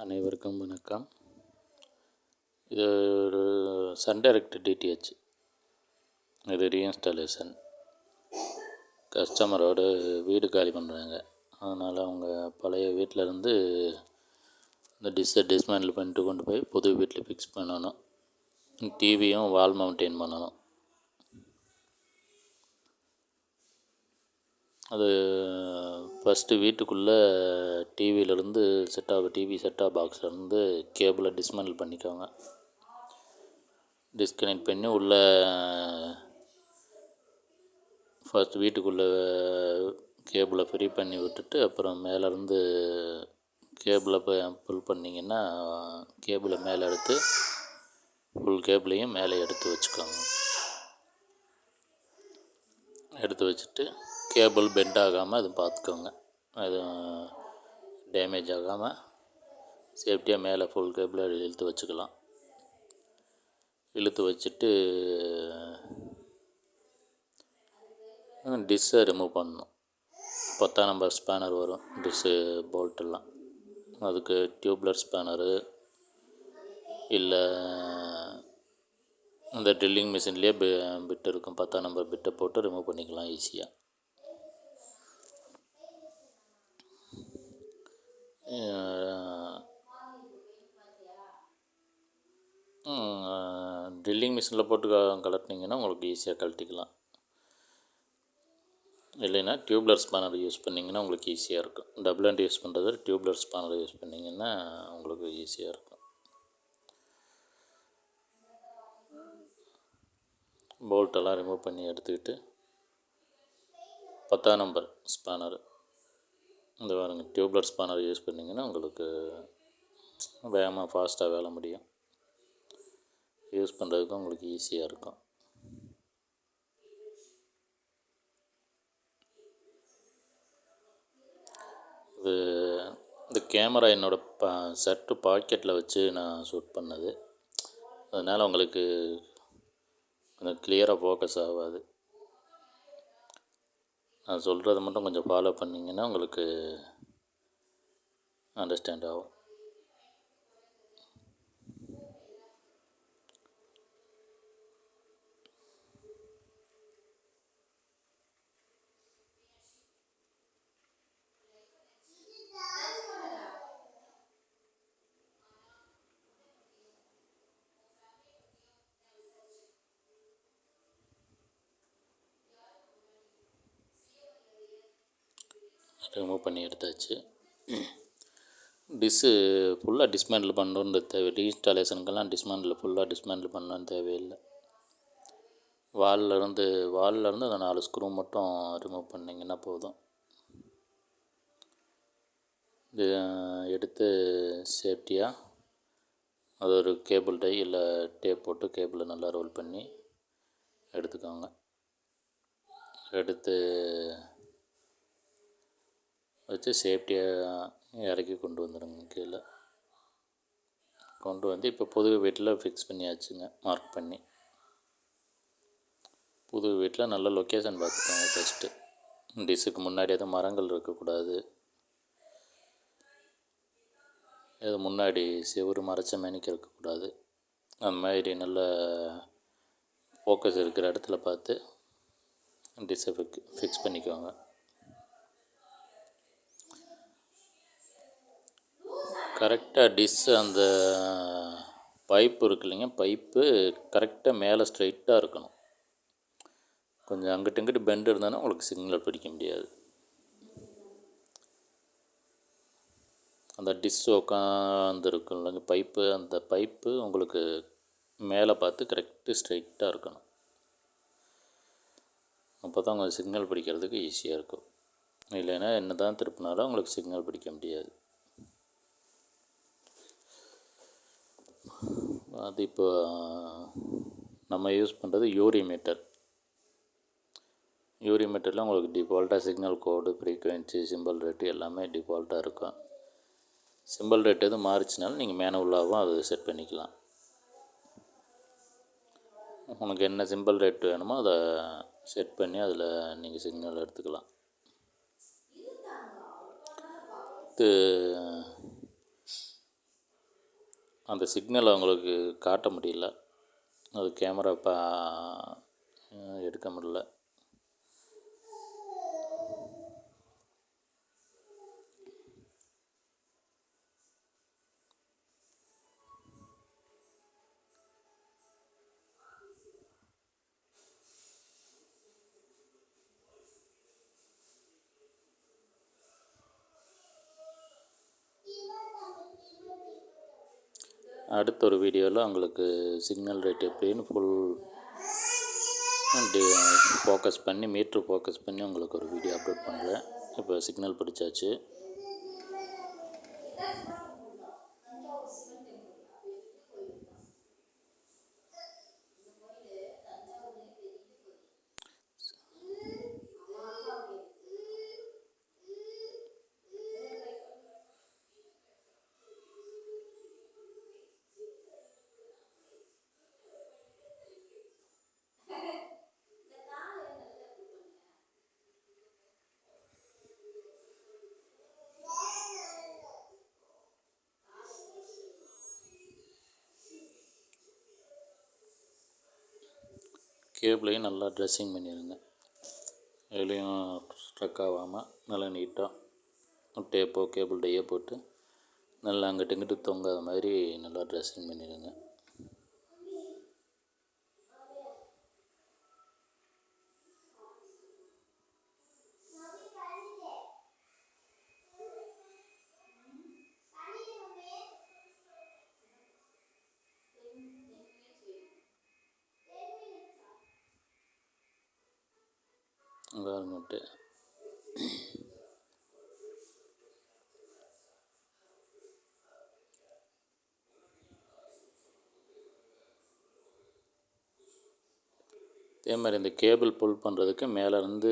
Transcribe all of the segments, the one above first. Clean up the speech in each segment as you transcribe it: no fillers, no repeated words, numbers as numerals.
அனைவருக்கும் வணக்கம். இது ஒரு சன் டைரக்ட் டிடிஹெச். இது ரீஇன்ஸ்டாலேஷன். கஸ்டமரோட வீடு காலி பண்ணுறாங்க. அதனால் அவங்க பழைய வீட்டில் இருந்து இந்த டிஷ்ஷை டிஸ்மேண்டில் பண்ணிட்டு கொண்டு போய் புது வீட்டில் ஃபிக்ஸ் பண்ணணும். டிவியும் வால் மவுண்டெயின் பண்ணணும். அது ஃபஸ்ட்டு வீட்டுக்குள்ளே டிவியிலேருந்து டிவி செட்டாப் பாக்ஸ்லேருந்து கேபிளை டிஸ்மேண்டில் பண்ணிக்கோங்க. டிஸ்கனெக்ட் பண்ணி உள்ளே ஃபஸ்ட்டு வீட்டுக்குள்ளே கேபிளை ஃப்ரீ பண்ணி விட்டுட்டு அப்புறம் மேலேருந்து கேபிளை புல் பண்ணிங்கன்னா கேபிளை மேலே எடுத்து ஃபுல் கேபிளையும் மேலே எடுத்து வச்சுக்கோங்க. எடுத்து வச்சுட்டு கேபிள் பெண்ட் ஆகாமல் அது பார்த்துக்கோங்க. எதுவும் டேமேஜ் ஆகாமல் சேஃப்டியாக மேலே ஃபுல் கேபிளை இழுத்து வச்சுக்கலாம். இழுத்து வச்சுட்டு டிஷ்ஷை ரிமூவ் பண்ணணும். 10ஆம் நம்பர் ஸ்பேனர் வரும், டிஷ்ஷு போல்ட்டெல்லாம். அதுக்கு டியூப்லர் ஸ்பேனரு இல்லை இந்த ட்ரில்லிங் மிஷின்லேயே பிட் இருக்கும். 10ஆம் நம்பர் பிட்டை போட்டு ரிமூவ் பண்ணிக்கலாம் ஈஸியாக. ட்ரில்லிங் மிஷினில் போட்டு கலட்டினீங்கன்னா உங்களுக்கு ஈஸியாக கழட்டிக்கலாம். இல்லைன்னா டியூப்லர் ஸ்பேனர் யூஸ் பண்ணிங்கன்னா உங்களுக்கு ஈஸியாக இருக்கும். டபுள் ஹேண்ட் யூஸ் பண்ணுறது டியூப்லர் ஸ்பேனர் யூஸ் பண்ணிங்கன்னா உங்களுக்கு ஈஸியாக இருக்கும். போல்ட்டெல்லாம் ரிமூவ் பண்ணி எடுத்துக்கிட்டு 10ஆம் நம்பர் ஸ்பேனர் இந்த பாருங்க, டியூப்லர் ஸ்பேனர் யூஸ் பண்ணிங்கன்னா உங்களுக்கு வேகமாக ஃபாஸ்ட்டாக வேலை முடியும். யூஸ் பண்ணுறதுக்கு உங்களுக்கு ஈஸியாக இருக்கும். இது இந்த கேமரா என்னோடய ஷர்ட்டு பாக்கெட்டில் வச்சு நான் ஷூட் பண்ணது. அதனால் உங்களுக்கு கொஞ்சம் கிளியராக ஃபோக்கஸ் ஆகாது. நான் சொல்கிறத மட்டும் கொஞ்சம் ஃபாலோ பண்ணிங்கன்னா உங்களுக்கு அண்டர்ஸ்டாண்ட் ஆகும். ரிமூவ் பண்ணி எடுத்தாச்சு. டிஷ்ஷு ஃபுல்லாக டிஸ்மேண்டில் பண்ணணுன்ற தேவை. ரீஇன்ஸ்டாலேஷனுக்கெல்லாம் ஃபுல்லாக டிஸ்மேண்டில் பண்ணணுன்னு தேவையில்லை. வால்லேருந்து அந்த 4 ஸ்க்ரூ மட்டும் ரிமூவ் பண்ணிங்கன்னா போதும். இது எடுத்து சேஃப்டியாக அது ஒரு கேபிள் டை இல்லை டேப் போட்டு கேபிளை நல்லா ரோல் பண்ணி எடுத்துக்கோங்க. எடுத்து வச்சு சேஃப்டியாக இறக்கி கொண்டு வந்துடுங்க. கீழே கொண்டு வந்து இப்போ புது வீட்டில் ஃபிக்ஸ் பண்ணியாச்சுங்க. மார்க் பண்ணி புது வீட்டில் நல்ல லொக்கேஷன் பார்த்துக்கோங்க. ஃபஸ்ட்டு டிஷ்ஷுக்கு முன்னாடி எதுவும் மரங்கள் இருக்கக்கூடாது. எது முன்னாடி செவுறு மறைச்ச மேனிக்கு இருக்கக்கூடாது. அந்த மாதிரி நல்ல ஃபோக்கஸ் இருக்கிற இடத்துல பார்த்து டிஷ்ஷை ஃபிக்ஸ் பண்ணிக்குவாங்க. கரெக்டாக டிஷ்ஷு அந்த பைப்பு இருக்கு இல்லைங்க, பைப்பு கரெக்டாக மேலே ஸ்ட்ரைட்டாக இருக்கணும். கொஞ்சம் அங்கிட்டு இங்கிட்டு பெண்டு இருந்தாலும் உங்களுக்கு சிக்னல் பிடிக்க முடியாது. அந்த டிஷ்ஷு உட்காந்துருக்கும் இல்லைங்க பைப்பு, அந்த பைப்பு உங்களுக்கு மேலே பார்த்து கரெக்டு ஸ்ட்ரைட்டாக இருக்கணும். அப்போ தான் உங்களுக்கு சிக்னல் பிடிக்கிறதுக்கு ஈஸியாக இருக்கும். இல்லைன்னா என்ன தான் திருப்பினாலும் உங்களுக்கு சிக்னல் பிடிக்க முடியாது. அது இப்போ நம்ம யூஸ் பண்ணுறது யூரிமீட்டர். யூரிமீட்டரில் உங்களுக்கு டிஃபால்ட்டாக சிக்னல் கோடு, ஃப்ரீக்குவென்சி, சிம்பிள் ரேட்டு எல்லாமே டிஃபால்ட்டாக இருக்கும். சிம்பிள் ரேட் எதுவும் மாறிச்சினாலும் நீங்கள் மேனுவலாகவும் அது செட் பண்ணிக்கலாம். உனக்கு என்ன சிம்பிள் ரேட் வேணுமோ அதை செட் பண்ணி அதில் நீங்கள் சிக்னல் எடுத்துக்கலாம். அந்த சிக்னலை உங்களுக்கு காட்ட முடியல, அது கேமரா எடுக்க முடியல. அடுத்த ஒரு வீடியோவில் உங்களுக்கு சிக்னல் ரேட் எப்படின்னு ஃபுல் ஃபோக்கஸ் பண்ணி மீட்ரு ஃபோக்கஸ் பண்ணி உங்களுக்கு ஒரு வீடியோ அப்லோட் பண்ணுறேன். இப்போ சிக்னல் பிடிச்சாச்சு. கேபிளையும் நல்லா ட்ரெஸ்ஸிங் பண்ணிடுங்க. எதுலேயும் ஸ்ட்ரக் ஆகாமல் நல்லா நீட்டாக டேப்போ கேபிள் டையோ போட்டு நல்லா அங்கிட்டு இங்கிட்டு தொங்காத மாதிரி நல்லா ட்ரெஸ்ஸிங் பண்ணிடுங்க. கவர்மெண்ட்டு அதே மாதிரி இந்த கேபிள் புல் பண்ணுறதுக்கு மேலேருந்து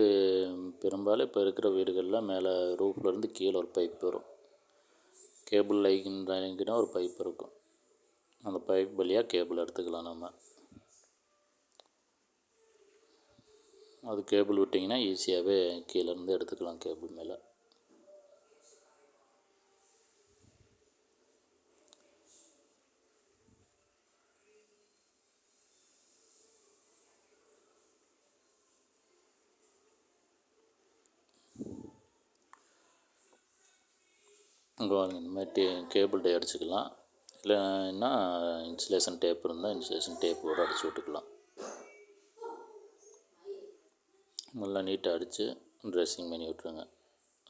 பெரும்பாலும் இப்போ இருக்கிற வீடுகளில் மேலே ரூஃப்லேருந்து கீழே ஒரு பைப் வரும். கேபிள் லைனுக்குன்னா ஒரு பைப் இருக்கும். அந்த பைப் வழியாக கேபிள் எடுத்துக்கலாம் நம்ம. அது கேபிள் விட்டிங்கன்னா ஈஸியாகவே கீழேருந்து எடுத்துக்கலாம் கேபிள் மேலே. அங்கே இந்த மாதிரி கேபிள் டே அடிச்சுக்கலாம். இல்லைன்னா இன்சுலேஷன் டேப் இருந்தால் இன்சுலேஷன் டேப் கூட அடித்து விட்டுக்கலாம். நல்லா நீட்டாக அடித்து ட்ரெஸ்ஸிங் பண்ணி விட்ருங்க.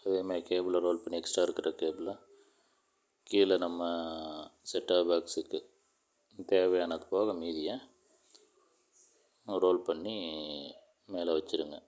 அதேமாதிரி கேபிளை ரோல் பண்ணி எக்ஸ்ட்ரா இருக்கிற கேபிளை கீழே நம்ம செட்டாப் பாக்ஸுக்கு தேவையானது போக மீதியை ரோல் பண்ணி மேலே வச்சுருங்க.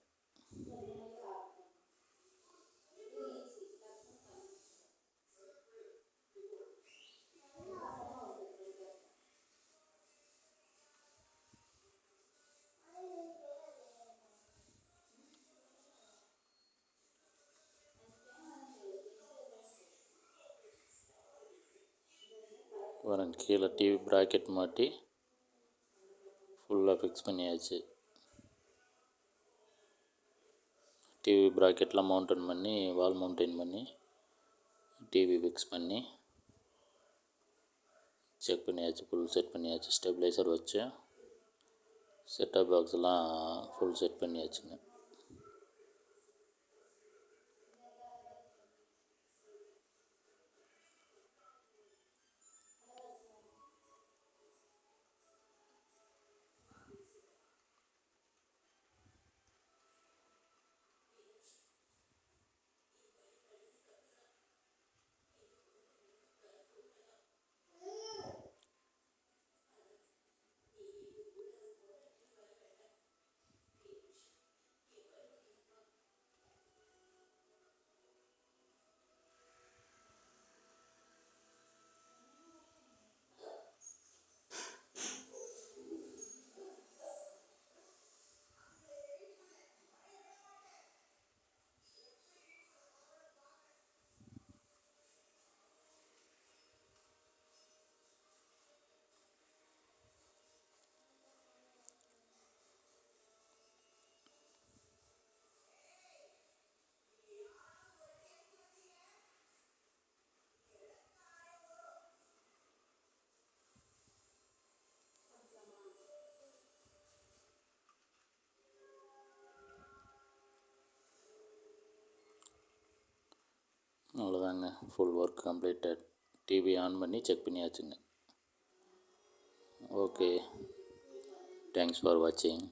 கீழே டிவி ப்ராக்கெட் மாட்டி ஃபுல்லாக ஃபிக்ஸ் பண்ணியாச்சு. டிவி ப்ராக்கெட்லாம் மவுண்டன் பண்ணி வால் மவுண்டன் பண்ணி டிவி ஃபிக்ஸ் பண்ணி செக் பண்ணியாச்சு. ஃபுல் செட் பண்ணியாச்சு. ஸ்டெபிளைசர் வச்சு செட்டாப் பாக்ஸ்லாம் ஃபுல் செட் பண்ணியாச்சுங்க. அவ்வளோதாங்க, full work completed. TV on பண்ணி செக் பண்ணியாச்சுங்க. ஓகே, தேங்க்ஸ் ஃபார் வாட்சிங்.